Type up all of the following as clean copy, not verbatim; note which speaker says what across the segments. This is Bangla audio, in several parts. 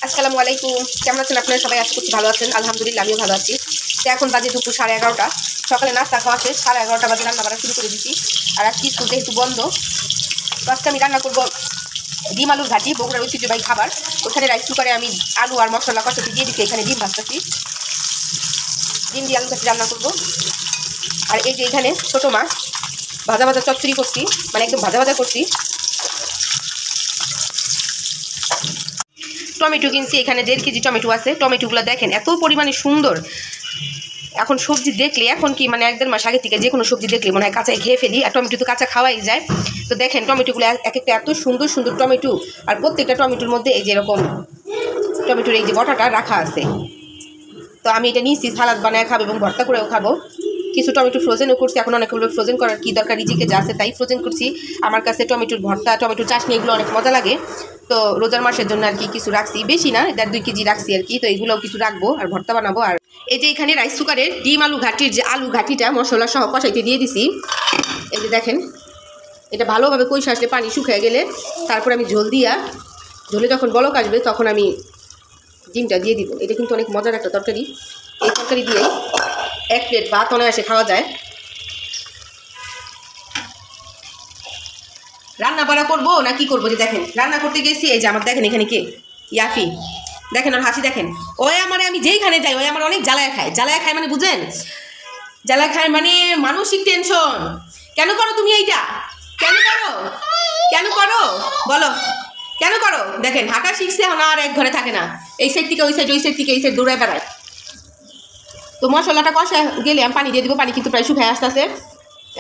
Speaker 1: আসসালামু আলাইকুম, কেমন আছেন আপনারা সবাই? আশা করছি ভালো আছেন। আলহামদুলিল্লাহ আমিও ভালো আছি। তো এখন বাজে দুপুর 11:30। সকালে নাস্তা খাওয়া শেষ, 11:30 বাজে রান্না বাড়া শুরু করে দিচ্ছি। আর আজকে স্কুল যেহেতু বন্ধ, তো আজকে আমি রান্না করবো ডিম আলুর ঘাটি, বগুড়ার ঐতিহ্যবাহী খাবার। ওখানে রাইস কুকারে আমি আলু আর মশলা কষাতে দিয়ে দিচ্ছি। এখানে ডিম ভাজতেছি, ডিম দিয়ে আলু ঘাটি রান্না করবো। আর এই যে এখানে ছোটো মাছ ভাজা ভাজা চচ্চড়ি করছি, মানে একদম ভাজা ভাজা করছি। টমেটো কিনছি, এখানে 1.5 কেজি টমেটো আছে। টমেটোগুলো দেখেন এত পরিমাণে সুন্দর। এখন সবজি দেখলে, এখন কি মানে 1-1.5 মাস আগে থেকে যে কোনো সবজি দেখলে মনে হয় কাঁচায় খেয়ে ফেলি, আর টমেটো তো কাঁচা খাওয়াই যায়। তো দেখেন টমেটোগুলো এক একটা এত সুন্দর সুন্দর টমেটো, আর প্রত্যেকটা টমেটোর মধ্যে এই যে এরকম টমেটোর এই যে বটাটা রাখা আছে। তো আমি এটা নিয়েছি সালাদ বানায় খাবো এবং ভর্তা করেও খাবো। কিছু টমেটো ফ্রোজেনও করছি, এখন অনেক ফ্রোজেন করার কি দরকার, রিজিকে যা আছে তাই ফ্রোজেন করছি। আমার কাছে টমেটোর ভর্তা, টমেটোর চাটনি এগুলো অনেক মজা লাগে। তো রোজার মাসের জন্য আর কি কিছু রাখছি, বেশি না, 1.5-2 কেজি রাখছি আর কি। তো এইগুলোও কিছু রাখবো আর ভর্তা বানাবো। আর এই যে এখানে রাইস কুকারের ডিম আলু ঘাটির যে আলু ঘাটিটা মশলা সহ কষাইতে দিয়ে দিছি। এই যে দেখেন, এটা ভালোভাবে কষে আসলে পানি শুকিয়ে গেলে তারপর আমি ঝোলে যখন বলক আসবে তখন আমি ডিমটা দিয়ে দিব। এটা কিন্তু অনেক মজার একটা তরকারি। এই তরকারি দিয়েই 1 প্লেট ভাত অনায়াসে খাওয়া যায়। রান্না বাড়া করবো না কি করবো, যে দেখেন রান্না করতে গেছি। এই যে আমার দেখেন এখানে কে, ইয়াফি, দেখেন ওর হাসি দেখেন। আমি যেইখানে যাই আমার অনেক জ্বালায় খায় মানে বুঝেন, জ্বালায় খায় মানে মানসিক টেনশন। কেন করো তুমি এইটা? কেন করো বলো, কেন করো? দেখেন হাঁটা শিখছে, এখন আর এক ঘরে থাকে না, এই সাইড থেকে ওই সাইড, ওই সাইড থেকে এই সাইড দৌড়ায় বেড়ায়। তো মশলাটা কষা গেলে আমি পানি দিয়ে দিব। পানি কিন্তু প্রায় শুকায় আসতেছে।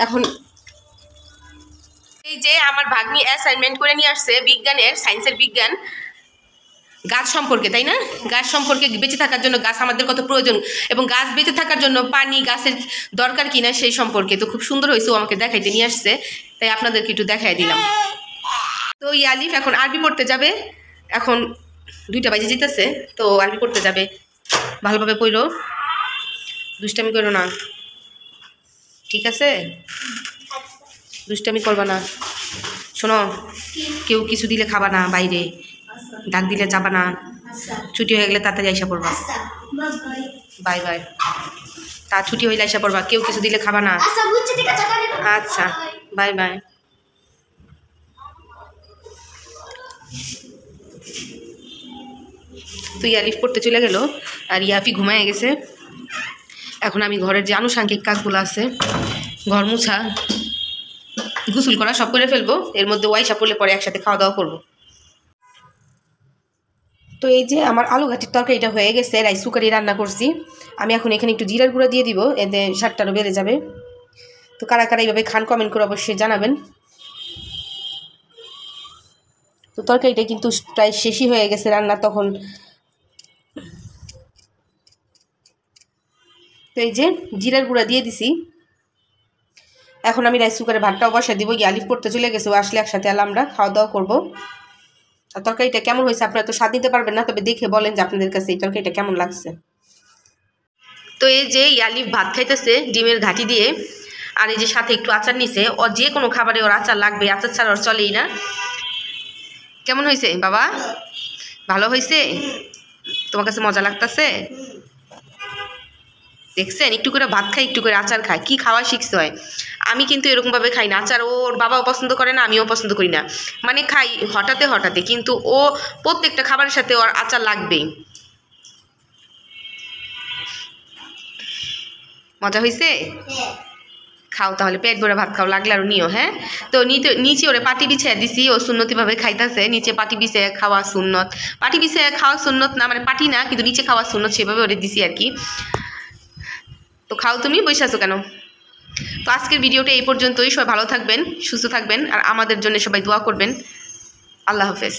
Speaker 1: এখন এই যে আমার ভাগ্নি অ্যাসাইনমেন্ট করে নিয়ে আসছে বিজ্ঞানের, সায়েন্সের বিজ্ঞান, গাছ সম্পর্কে, তাই না? গাছ সম্পর্কে, বেঁচে থাকার জন্য গাছ আমাদের কত প্রয়োজন এবং গাছ বেঁচে থাকার জন্য পানি গাছের দরকার কিনা সেই সম্পর্কে। তো খুব সুন্দর হয়েছে, ও আমাকে দেখাইতে নিয়ে আসছে, তাই আপনাদেরকে একটু দেখাই দিলাম। তো ইয়ালিফ এখন আরবি পড়তে যাবে, এখন 2টা বাজে যেতেছে। তো আরবি পড়তে যাবে, ভালোভাবে পড়ো, দুষ্টামি করো না, ঠিক আছে? দুষ্টামি করবা না। শোনো, কেউ কিছু দিলে খাবা না, বাইরে ডাক দিলে যাবা না, ছুটি হয়ে গেলে তাড়াতাড়ি আইসা পড়বা। Bye bye. তা ছুটি হইলে আইসা পড়বা, কেউ কিছু দিলে খাবা না। আচ্ছা, বাই বাই। তো ইয়ালিফ পড়তে চলে গেল আর ইয়াফি ঘুমায় গেছে। এখন আমি ঘরের যে আনুষাঙ্গিক কাজগুলো আছে, ঘর মুছা, গোসল করা, সব করে ফেলবো। এর মধ্যে ওয়াইসা পড়লে পরে একসাথে খাওয়া দাওয়া করবো। তো এই যে আমার আলু ঘাটির তরকারিটা হয়ে গেছে, রাইস কুকারে রান্না করছি। আমি এখন এখানে একটু জিরার গুঁড়া দিয়ে দিব, এতে স্বাদটারও বেড়ে যাবে। তো কারা কারা এইভাবে খান কমেন্ট করে অবশ্যই জানাবেন। তো তরকারিটা কিন্তু প্রায় শেষই হয়ে গেছে রান্না তখন। তো এই যে জিরার গুঁড়া দিয়ে দিছি। এখন আমি রাইস কুকারে ভাতটাও বসা দিব। ইয়ালিফ পড়তে চলে গেছে, ও আসলে একসাথে আমরা খাওয়া দাওয়া করবো। আর তরকারিটা কেমন হয়েছে আপনারা তো স্বাদ নিতে পারবেন না, তবে দেখে বলেন যে আপনাদের কাছে এই তরকারিটা কেমন লাগছে। তো এই যে ইয়ালিফ ভাত খাইতেছে ডিমের ঘাটি দিয়ে, আর এই যে সাথে একটু আচার নিছে। ও যে কোনো খাবারে ওর আচার লাগবে, আচার ছাড়া ওর চলেই না। কেমন হয়েছে বাবা? ভালো হয়েছে? তোমার কাছে মজা লাগতেছে? দেখছেন, একটু করে ভাত খাই, একটু করে আচার খায়, কি খাওয়া শিখতে হয়। আমি কিন্তু এরকমভাবে খাই না আচার, ওর বাবাও পছন্দ করে না, আমিও পছন্দ করি না। মানে খাই হঠাতে, কিন্তু ও প্রত্যেকটা খাবারের সাথে ওর আচার লাগবেই। মজা হয়েছে? খাও তাহলে, পেট ভরে ভাত খাও, লাগলে আরও নিও। হ্যাঁ, তো নিচে ওরে পাটি বিছিয়ে দিছি, ও সুন্নতিভাবে খাইতেছে। নিচে পাটি বিছিয়ে খাওয়া সুন্নত, পাটি বিছিয়ে খাওয়া সুন্নত না, মানে পাটি না কিন্তু নিচে খাওয়া সুন্নত, সেভাবে ওরে দিছি আর কি। তো খাও, তুমি বসে আছো কেন? তো আজকের ভিডিওটা এই পর্যন্তই। সবাই ভালো থাকবেন, সুস্থ থাকবেন, আর আমাদের জন্য সবাই দোয়া করবেন। আল্লাহ হাফেজ।